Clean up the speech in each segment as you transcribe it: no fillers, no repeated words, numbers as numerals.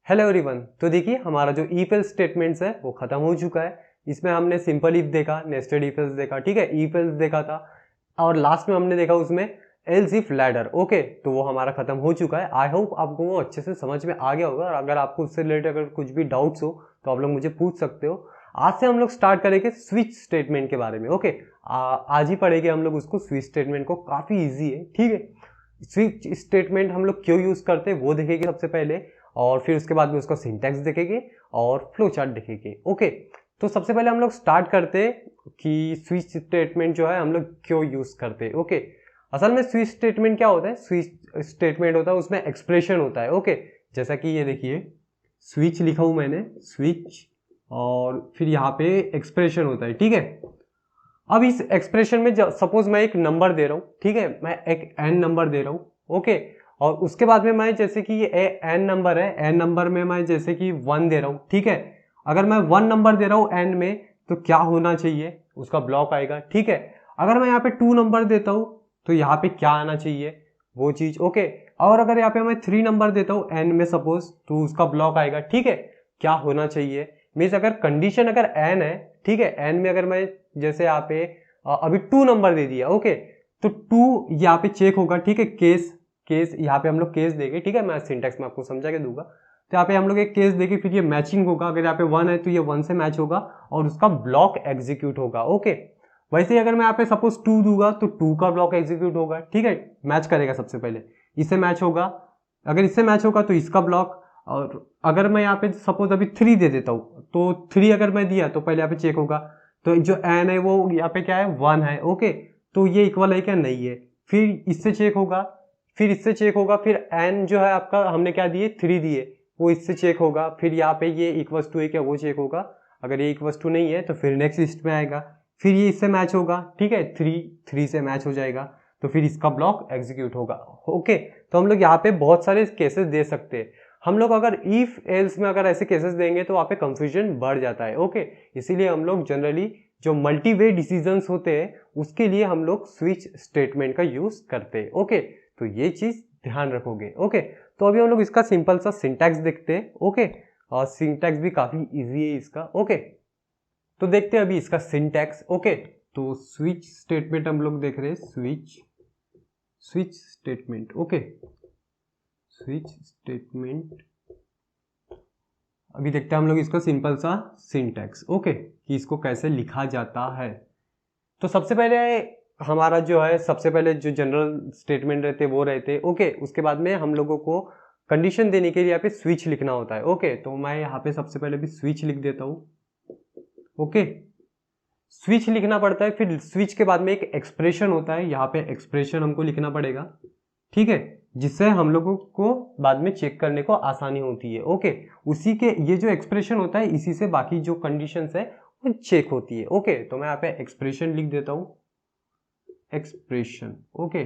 Hello everyone. तो देखिए हमारा जो इफ एल्स स्टेटमेंट्स है वो खत्म हो चुका है। इसमें हमने सिंपल इफ देखा, नेस्टेड इफ एल्स देखा, ठीक है, इफ एल्स देखा था और लास्ट में हमने देखा उसमें एल्स इफ लैडर। ओके, तो वो हमारा खत्म हो चुका है। आई होप आपको वो अच्छे से समझ में आ गया होगा और अगर आपको उससे रिलेटेड अगर कुछ भी डाउट्स हो तो आप लोग मुझे पूछ सकते हो। आज से हम लोग स्टार्ट करेंगे स्विच स्टेटमेंट के बारे में। ओके, आज ही पढ़ेंगे हम लोग उसको। स्विच स्टेटमेंट को काफ़ी ईजी है, ठीक है। स्विच स्टेटमेंट हम लोग क्यों यूज़ करते हैं वो देखेंगे सबसे पहले, और फिर उसके बाद में उसका सिंटैक्स देखेंगे और फ्लो चार्ट देखेंगे। ओके, तो सबसे पहले हम लोग स्टार्ट करते हैं कि स्विच स्टेटमेंट जो है हम लोग क्यों यूज़ करते हैं। ओके, असल में स्विच स्टेटमेंट क्या होता है? स्विच स्टेटमेंट होता है उसमें एक्सप्रेशन होता है। ओके, जैसा कि ये देखिए स्विच लिखा हूँ मैंने, स्विच, और फिर यहाँ पे एक्सप्रेशन होता है, ठीक है। अब इस एक्सप्रेशन में सपोज मैं एक नंबर दे रहा हूँ, ठीक है, मैं एक n नंबर दे रहा हूँ। ओके, और उसके बाद में मैं जैसे कि ये n नंबर है, n नंबर में मैं जैसे कि 1 दे रहा हूँ, ठीक है। अगर मैं 1 नंबर दे रहा हूँ n में तो क्या होना चाहिए? उसका ब्लॉक आएगा, ठीक है। अगर मैं यहाँ पे 2 नंबर देता हूँ तो यहाँ पे क्या आना चाहिए? वो चीज। ओके, और अगर यहाँ पे मैं 3 नंबर देता हूँ n में सपोज, तो उसका ब्लॉक आएगा, ठीक है। क्या होना चाहिए? मीन्स अगर कंडीशन अगर n है, ठीक है, n में अगर मैं जैसे यहाँ पे अभी 2 नंबर दे दिया, ओके, तो 2 यहाँ पे चेक होगा, ठीक है। केस यहाँ पे हम लोग केस देंगे, ठीक है, मैं सिंटैक्स में आपको समझा के दूंगा। तो यहाँ पे हम लोग एक केस देंगे, फिर ये मैचिंग होगा। अगर यहाँ पे 1 है तो ये 1 से मैच होगा और उसका ब्लॉक एग्जीक्यूट होगा। ओके, वैसे ही अगर मैं यहाँ पे सपोज 2 दूंगा तो 2 का ब्लॉक एग्जीक्यूट होगा, ठीक है। मैच करेगा सबसे पहले, इससे मैच होगा। अगर इससे मैच होगा तो इसका ब्लॉक। और अगर मैं यहाँ पे सपोज अभी 3 दे देता हूँ तो 3 अगर मैं दिया तो पहले यहाँ पे चेक होगा, तो जो n है वो यहाँ पे क्या है? 1 है। ओके, तो ये इक्वल है क्या? नहीं है। फिर इससे चेक होगा, फिर इससे चेक होगा, फिर n जो है आपका हमने क्या दिए? 3 दिए, वो इससे चेक होगा। फिर यहाँ पे ये इक्वल्स टू है क्या? वो चेक होगा। अगर ये इक्वल्स टू नहीं है तो फिर नेक्स्ट लिस्ट में आएगा, फिर ये इससे मैच होगा, ठीक है, 3 से मैच हो जाएगा, तो फिर इसका ब्लॉक एग्जीक्यूट होगा। ओके, तो हम लोग यहाँ पे बहुत सारे केसेस दे सकते हैं। हम लोग अगर इफ एल्स में अगर ऐसे केसेस देंगे तो वहाँ पे कंफ्यूजन बढ़ जाता है। ओके, इसीलिए हम लोग जनरली जो मल्टी वे डिसीजंस होते हैं उसके लिए हम लोग स्विच स्टेटमेंट का यूज करते हैं। ओके, तो ये चीज ध्यान रखोगे। ओके, तो अभी हम लोग इसका सिंपल सा सिंटैक्स देखते हैं। ओके, और सिंटैक्स भी काफी इजी है इसका। ओके, तो देखते हैं अभी इसका सिंटैक्स। ओके, तो स्विच स्टेटमेंट हम लोग देख रहे हैं, switch statement. Okay, switch statement अभी देखते हैं हम लोग इसका सिंपल सा सिंटैक्स। ओके, कि इसको कैसे लिखा जाता है। तो सबसे पहले हमारा जो है, सबसे पहले जो जनरल स्टेटमेंट रहते वो रहते। ओके, उसके बाद में हम लोगों को कंडीशन देने के लिए यहाँ पे स्विच लिखना होता है। ओके, तो मैं यहाँ पे सबसे पहले भी स्विच लिख देता हूँ। ओके, स्विच लिखना पड़ता है, फिर स्विच के बाद में एक एक्सप्रेशन होता है, यहाँ पे एक्सप्रेशन हमको लिखना पड़ेगा, ठीक है, जिससे हम लोगों को बाद में चेक करने को आसानी होती है। ओके, उसी के ये जो एक्सप्रेशन होता है इसी से बाकी जो कंडीशंस है वो चेक होती है। ओके, तो मैं यहाँ पे एक्सप्रेशन लिख देता हूँ, एक्सप्रेशन। ओके,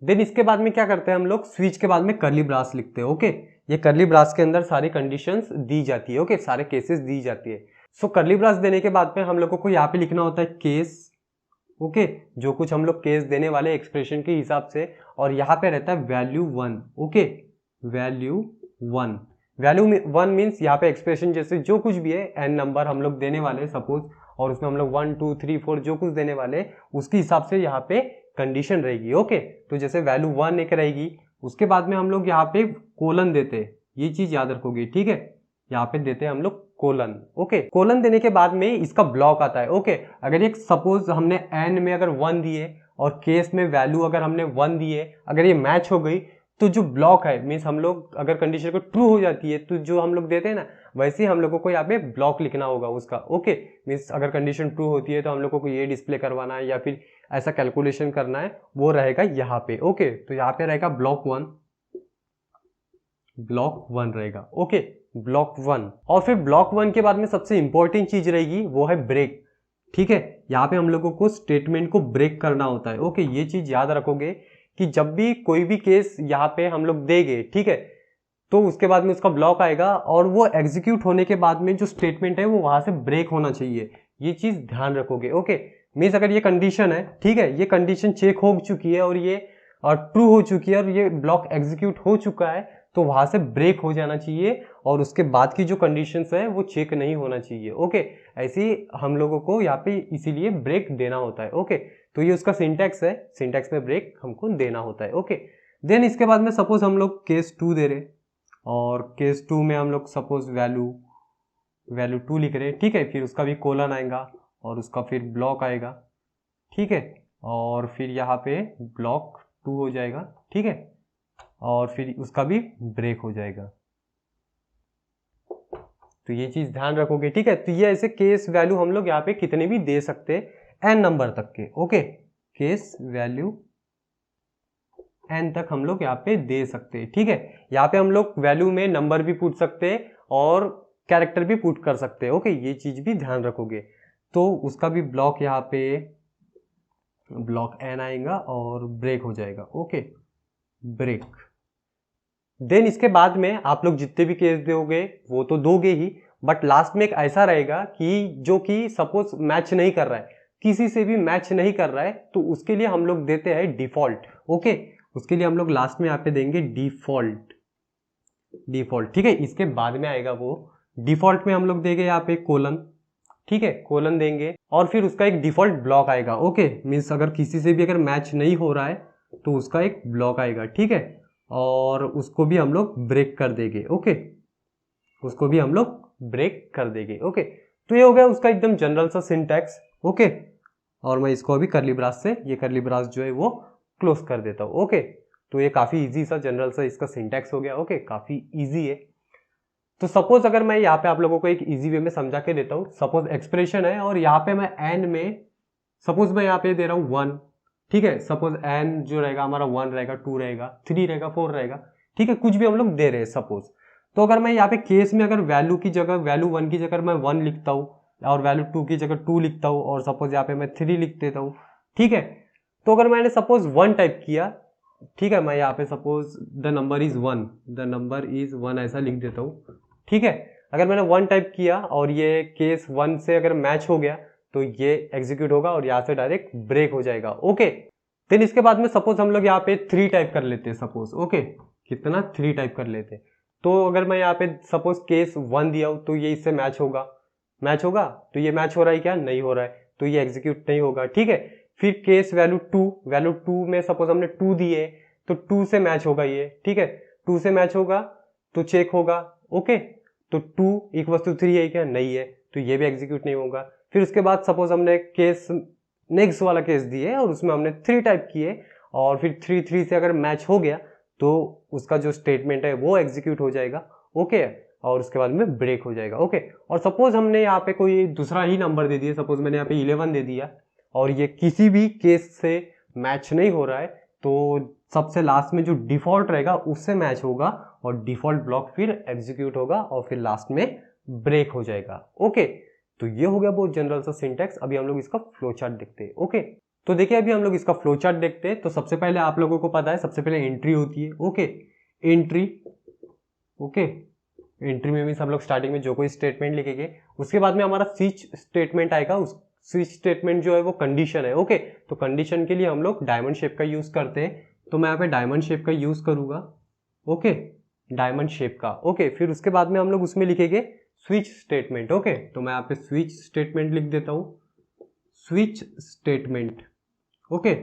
देन इसके बाद में क्या करते हैं हम लोग? स्विच के बाद में कर्ली ब्रास लिखते हैं। ओके, ये कर्ली ब्रास के अंदर सारी कंडीशंस दी जाती है। ओके, सारे केसेस दी जाती है। सो कर्ली ब्रास देने के बाद में हम लोगों को यहाँ पे लिखना होता है केस। ओके, जो कुछ हम लोग केस देने वाले एक्सप्रेशन के हिसाब से, और यहाँ पे रहता है value 1। Okay, value 1, value 1 means यहाँ पे एक्सप्रेशन जैसे जो कुछ भी है, n नंबर हम लोग देने वाले सपोज, और उसमें हम लोग 1 2 3 4 जो कुछ देने वाले उसके हिसाब से यहाँ पे कंडीशन रहेगी। ओके, तो जैसे वैल्यू 1 एक रहेगी, उसके बाद में हम लोग यहाँ पे कोलन देते हैं, ये चीज याद रखोगे, ठीक है। यहाँ पे देते हैं हम लोग कोलन। ओके, कोलन देने के बाद में इसका ब्लॉक आता है। ओके, अगर ये सपोज हमने n में अगर 1 दिए और केस में वैल्यू अगर हमने 1 दिए, अगर ये मैच हो गई तो जो ब्लॉक है मीन्स हम लोग अगर कंडीशन को ट्रू हो जाती है तो जो हम लोग देते हैं ना, वैसे ही हम लोगों को यहाँ पे ब्लॉक लिखना होगा उसका। ओके, मीन्स अगर कंडीशन ट्रू होती है तो हम लोगों को ये डिस्प्ले करवाना है या फिर ऐसा कैलकुलेशन करना है, वो रहेगा यहाँ पे। ओके, तो यहाँ पे रहेगा ब्लॉक 1 रहेगा। ओके, ब्लॉक 1, और फिर ब्लॉक 1 के बाद में सबसे इंपॉर्टेंट चीज रहेगी वो है ब्रेक, ठीक है। यहाँ पे हम लोगों को स्टेटमेंट को ब्रेक करना होता है। ओके, ये चीज याद रखोगे कि जब भी कोई भी केस यहाँ पे हम लोग देंगे, ठीक है, तो उसके बाद में उसका ब्लॉक आएगा और वो एग्जीक्यूट होने के बाद में जो स्टेटमेंट है वो वहां से ब्रेक होना चाहिए, ये चीज ध्यान रखोगे। ओके, मीन्स अगर ये कंडीशन है, ठीक है, ये कंडीशन चेक हो चुकी है और ये ट्रू हो चुकी है और ये ब्लॉक एग्जीक्यूट हो चुका है, तो वहां से ब्रेक हो जाना चाहिए और उसके बाद की जो कंडीशंस है वो चेक नहीं होना चाहिए। ओके, ऐसे ही हम लोगों को यहाँ पे इसीलिए ब्रेक देना होता है। ओके, तो ये उसका सिंटैक्स है, सिंटैक्स में ब्रेक हमको देना होता है। ओके, देन इसके बाद में सपोज हम लोग केस 2 दे रहे और केस 2 में हम लोग सपोज वैल्यू 2 लिख रहे हैं, ठीक है। फिर उसका भी कोलन आएगा और उसका फिर ब्लॉक आएगा, ठीक है, और फिर यहाँ पे ब्लॉक 2 हो जाएगा, ठीक है, और फिर उसका भी ब्रेक हो जाएगा। तो ये चीज ध्यान रखोगे, ठीक है। तो ये ऐसे केस वैल्यू हम लोग यहाँ पे कितने भी दे सकते हैं, n नंबर तक के। ओके, केस वैल्यू n तक हम लोग यहाँ पे दे सकते हैं, ठीक है। यहाँ पे हम लोग वैल्यू में नंबर भी पूछ सकते हैं और कैरेक्टर भी पुट कर सकते हैं। ओके, ये चीज भी ध्यान रखोगे। तो उसका भी ब्लॉक यहाँ पे ब्लॉक n आएगा और ब्रेक हो जाएगा। Okay, break. देन इसके बाद में आप लोग जितने भी केस दोगे वो तो दोगे ही, बट लास्ट में एक ऐसा रहेगा कि जो कि सपोज मैच नहीं कर रहा है, किसी से भी मैच नहीं कर रहा है, तो उसके लिए हम लोग देते हैं डिफॉल्ट। ओके, उसके लिए हम लोग लास्ट में यहाँ पे देंगे डिफॉल्ट, ठीक है। इसके बाद में आएगा वो डिफॉल्ट में हम लोग देंगे यहाँ पे कोलन, ठीक है, कोलन देंगे और फिर उसका एक डिफॉल्ट ब्लॉक आएगा। ओके, मीन्स अगर किसी से भी अगर मैच नहीं हो रहा है तो उसका एक ब्लॉक आएगा, ठीक है, और उसको भी हम लोग ब्रेक कर देंगे। ओके, उसको भी हम लोग ब्रेक कर देंगे। ओके, तो ये हो गया उसका एकदम जनरल सा सिंटैक्स। ओके, और मैं इसको अभी करली ब्रास से, ये करली ब्रास जो है वो क्लोज कर देता हूँ। ओके, तो ये काफी इजी सा जनरल सा इसका सिंटैक्स हो गया। ओके, काफी इजी है। तो सपोज अगर मैं यहाँ पे आप लोगों को एक इजी वे में समझा के देता हूँ, सपोज एक्सप्रेशन है और यहाँ पे मैं एन में सपोज मैं यहाँ पे दे रहा हूँ 1, ठीक है। सपोज एन जो रहेगा हमारा 1 रहेगा, 2 रहेगा, 3 रहेगा, 4 रहेगा, ठीक है, कुछ भी हम लोग दे रहे हैं सपोज। तो अगर मैं यहाँ पे केस में अगर वैल्यू की जगह वैल्यू 1 की जगह मैं 1 लिखता हूँ और वैल्यू 2 की जगह 2 लिखता हूँ और सपोज यहाँ पे मैं 3 लिख देता हूँ, ठीक है। तो अगर मैंने सपोज 1 टाइप किया, ठीक है, मैं यहाँ पे सपोज द नंबर इज 1 ऐसा लिख देता हूँ, ठीक है। अगर मैंने 1 टाइप किया और ये केस 1 से अगर मैच हो गया तो ये एग्जीक्यूट होगा और यहाँ से डायरेक्ट ब्रेक हो जाएगा। ओके, देन इसके बाद में सपोज हम लोग यहाँ पे 3 टाइप कर लेते हैं सपोज। ओके, कितना 3 टाइप कर लेते हैं। तो अगर मैं यहाँ पे सपोज केस 1 दिया हूँ तो ये इससे मैच होगा, तो ये मैच हो रहा है क्या, नहीं हो रहा है, तो ये एग्जीक्यूट नहीं होगा, ठीक है। फिर केस वैल्यू 2 में सपोज हमने 2 दिए तो 2 से मैच होगा ये, ठीक है, 2 से मैच होगा तो चेक होगा। ओके, तो 2 इक्वल टू 3 है क्या, नहीं है, तो ये भी एग्जीक्यूट नहीं होगा। फिर उसके बाद सपोज हमने केस नेक्स्ट वाला केस दिए और उसमें हमने 3 टाइप किए और फिर 3 से अगर मैच हो गया तो उसका जो स्टेटमेंट है वो एग्जीक्यूट हो जाएगा। ओके, और उसके बाद में ब्रेक हो जाएगा। ओके, और सपोज हमने यहाँ पे कोई दूसरा ही नंबर दे दिया, सपोज मैंने यहाँ पे 11 दे दिया और ये किसी भी केस से मैच नहीं हो रहा है, तो सबसे लास्ट में जो डिफॉल्ट रहेगा उससे मैच होगा और डिफॉल्ट ब्लॉक फिर एग्जीक्यूट होगा और फिर लास्ट में ब्रेक हो जाएगा। ओके, तो ये हो गया बहुत जनरल सा सिंटैक्स। अभी हम लोग इसका फ्लो चार्ट देखते हैं। ओके, तो देखिए अभी हम लोग इसका फ्लो चार्ट देखते हैं। तो सबसे पहले आप लोगों को पता है सबसे पहले एंट्री होती है। ओके, एंट्री, ओके, एंट्री में भी सब लोग स्टार्टिंग में जो कोई स्टेटमेंट लिखेंगे, उसके बाद में हमारा स्विच स्टेटमेंट आएगा। उस स्विच स्टेटमेंट जो है वो कंडीशन है। ओके, तो कंडीशन के लिए हम लोग डायमंड शेप का यूज करते हैं, तो मैं यहाँ पे डायमंड शेप का यूज करूंगा। ओके, डायमंड शेप का। ओके, फिर उसके बाद में हम लोग उसमें लिखेंगे स्विच स्टेटमेंट। ओके, तो मैं यहाँ पे स्विच स्टेटमेंट लिख देता हूं, स्विच स्टेटमेंट। ओके,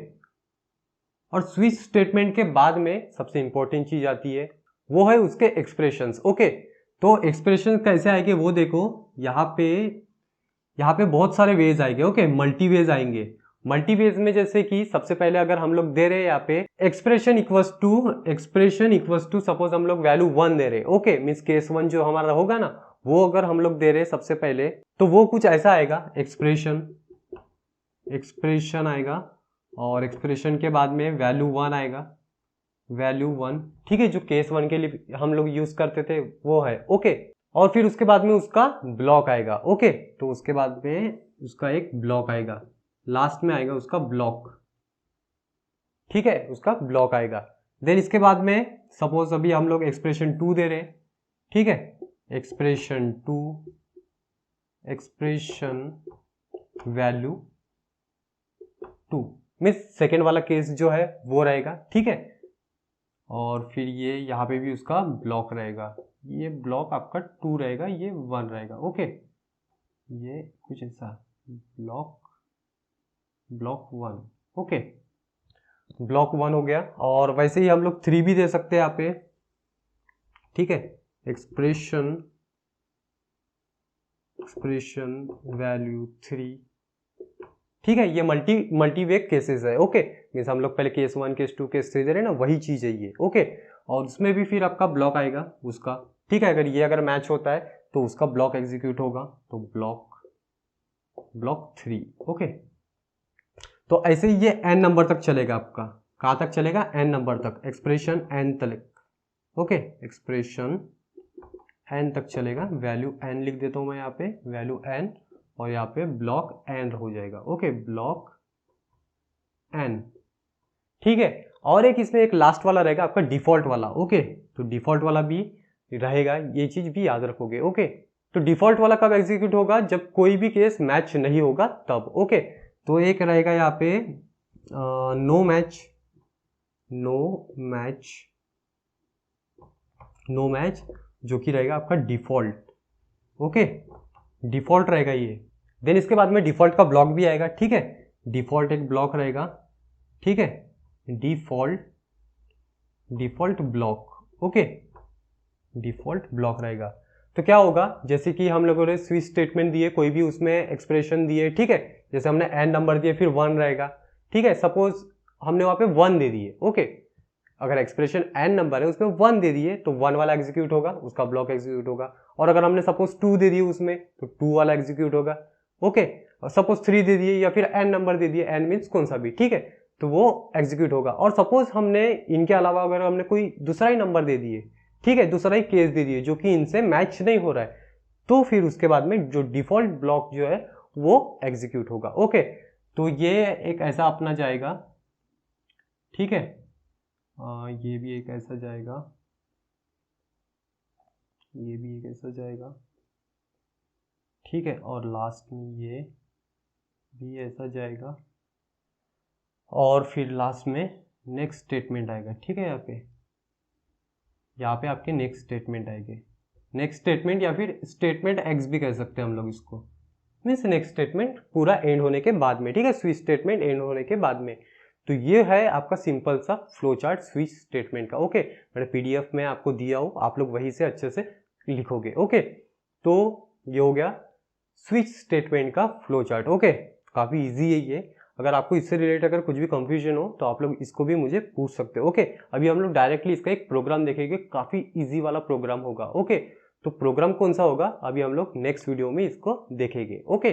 और स्विच स्टेटमेंट के बाद में सबसे इंपॉर्टेंट चीज आती है, वो है उसके एक्सप्रेशंस। ओके, तो एक्सप्रेशन कैसे आएंगे वो देखो, यहाँ पे बहुत सारे वेज आएंगे। ओके, मल्टी वेज आएंगे। मल्टी वेज में जैसे कि सबसे पहले अगर हम लोग दे रहे हैं यहाँ पे एक्सप्रेशन इक्वल्स टू सपोज हम लोग वैल्यू 1 दे रहे हैं। ओके, मीन्स केस 1 जो हमारा होगा ना, वो अगर हम लोग दे रहे हैं सबसे पहले, तो वो कुछ ऐसा आएगा, एक्सप्रेशन आएगा और एक्सप्रेशन के बाद में वैल्यू 1 आएगा, वैल्यू 1, ठीक है, जो केस 1 के लिए हम लोग यूज करते थे वो है। ओके, और फिर उसके बाद में उसका ब्लॉक आएगा। ओके, तो उसके बाद में उसका एक ब्लॉक आएगा, लास्ट में आएगा उसका ब्लॉक, ठीक है, उसका ब्लॉक आएगा। देन इसके बाद में सपोज अभी हम लोग एक्सप्रेशन 2 दे रहे हैं, ठीक है, एक्सप्रेशन वैल्यू 2 मीन्स सेकेंड वाला केस जो है वो रहेगा, ठीक है। और फिर ये यहाँ पे भी उसका ब्लॉक रहेगा, ये ब्लॉक आपका 2 रहेगा, ये 1 रहेगा। ओके, ये कुछ ऐसा ब्लॉक 1। ओके, ब्लॉक 1 हो गया। और वैसे ही हम लोग 3 भी दे सकते हैं यहाँ पे, ठीक है। एक्सप्रेशन वैल्यू 3, ठीक है। ये मल्टीवेक केसेस है। ओके, मीन्स हम लोग पहले केस 1 केस 2 केस 3 दे रहे हैं ना, वही चीज है ये। ओके, और उसमें भी फिर आपका ब्लॉक आएगा उसका, ठीक है। अगर मैच होता है तो उसका ब्लॉक एग्जीक्यूट होगा, तो ब्लॉक 3। ओके, तो ऐसे ही ये n नंबर तक चलेगा आपका। कहाँ तक चलेगा? n नंबर तक, एक्सप्रेशन n तक। ओके, एक्सप्रेशन n तक चलेगा। वैल्यू n लिख देता हूं मैं यहाँ पे, वैल्यू n, और यहाँ पे ब्लॉक n हो जाएगा। ओके, ब्लॉक n, ठीक है। और एक इसमें एक लास्ट वाला रहेगा आपका डिफॉल्ट वाला। ओके, तो डिफॉल्ट वाला भी रहेगा, ये चीज भी याद रखोगे। ओके, तो डिफॉल्ट वाला कब एग्जीक्यूट होगा? जब कोई भी केस मैच नहीं होगा तब। ओके, तो एक रहेगा यहाँ पे नो मैच, जो कि रहेगा आपका डिफॉल्ट। ओके, डिफॉल्ट रहेगा ये। देन इसके बाद में डिफॉल्ट का ब्लॉक भी आएगा, ठीक है। डिफॉल्ट एक ब्लॉक रहेगा, ठीक है। Default block. Okay, default block रहेगा। तो क्या होगा, जैसे कि हम लोगों ने स्विच स्टेटमेंट दिए, कोई भी उसमें एक्सप्रेशन दिए, ठीक है। जैसे हमने n नंबर दिए, फिर 1 रहेगा, ठीक है। सपोज हमने वहां पे 1 दे दिए। ओके, अगर एक्सप्रेशन n नंबर है उसमें 1 दे दिए तो 1 वाला एग्जीक्यूट होगा, उसका ब्लॉक एग्जीक्यूट होगा। और अगर हमने सपोज 2 दे दिए उसमें, तो 2 वाला एग्जीक्यूट होगा। ओके, और सपोज 3 दे दिए या फिर n नंबर दे दिए, n मीन्स कौन सा भी, ठीक है, तो वो एग्जीक्यूट होगा। और सपोज हमने इनके अलावा अगर हमने कोई दूसरा ही नंबर दे दिए, ठीक है, दूसरा ही केस दे दिए जो कि इनसे मैच नहीं हो रहा है, तो फिर उसके बाद में जो डिफॉल्ट ब्लॉक जो है वो एग्जीक्यूट होगा। ओके, तो ये एक ऐसा अपना जाएगा, ठीक है। ये भी एक ऐसा जाएगा, ये भी एक ऐसा जाएगा, ठीक है। और लास्ट में ये भी ऐसा जाएगा, और फिर लास्ट में नेक्स्ट स्टेटमेंट आएगा, ठीक है। यहाँ पे आपके नेक्स्ट स्टेटमेंट आएंगे, नेक्स्ट स्टेटमेंट या फिर स्टेटमेंट एक्स भी कह सकते हैं हम लोग इसको, मीन्स नेक्स्ट स्टेटमेंट पूरा एंड होने के बाद में, ठीक है, स्विच स्टेटमेंट एंड होने के बाद में। तो ये है आपका सिंपल सा फ्लो चार्ट स्विच स्टेटमेंट का। ओके, मैंने पीडीएफ में आपको दिया हो, आप लोग वहीं से अच्छे से लिखोगे। ओके, तो ये हो गया स्विच स्टेटमेंट का फ्लो चार्ट। ओके, काफी इजी है ये। अगर आपको इससे रिलेटेड अगर कुछ भी कंफ्यूजन हो तो आप लोग इसको भी मुझे पूछ सकते हो। ओके, अभी हम लोग डायरेक्टली इसका एक प्रोग्राम देखेंगे, काफी इजी वाला प्रोग्राम होगा। ओके, तो प्रोग्राम कौन सा होगा अभी हम लोग नेक्स्ट वीडियो में इसको देखेंगे। ओके,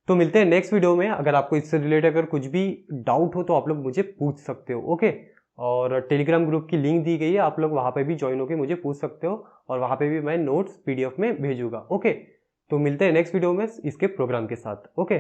तो मिलते हैं नेक्स्ट वीडियो में। अगर आपको इससे रिलेटेड अगर कुछ भी डाउट हो तो आप लोग मुझे पूछ सकते हो। ओके, और टेलीग्राम ग्रुप की लिंक दी गई है, आप लोग वहां पे भी ज्वाइन होकर मुझे पूछ सकते हो, और वहां पे भी मैं नोट्स पीडीएफ में भेजूंगा। ओके, तो मिलते हैं नेक्स्ट वीडियो में इसके प्रोग्राम के साथ। ओके।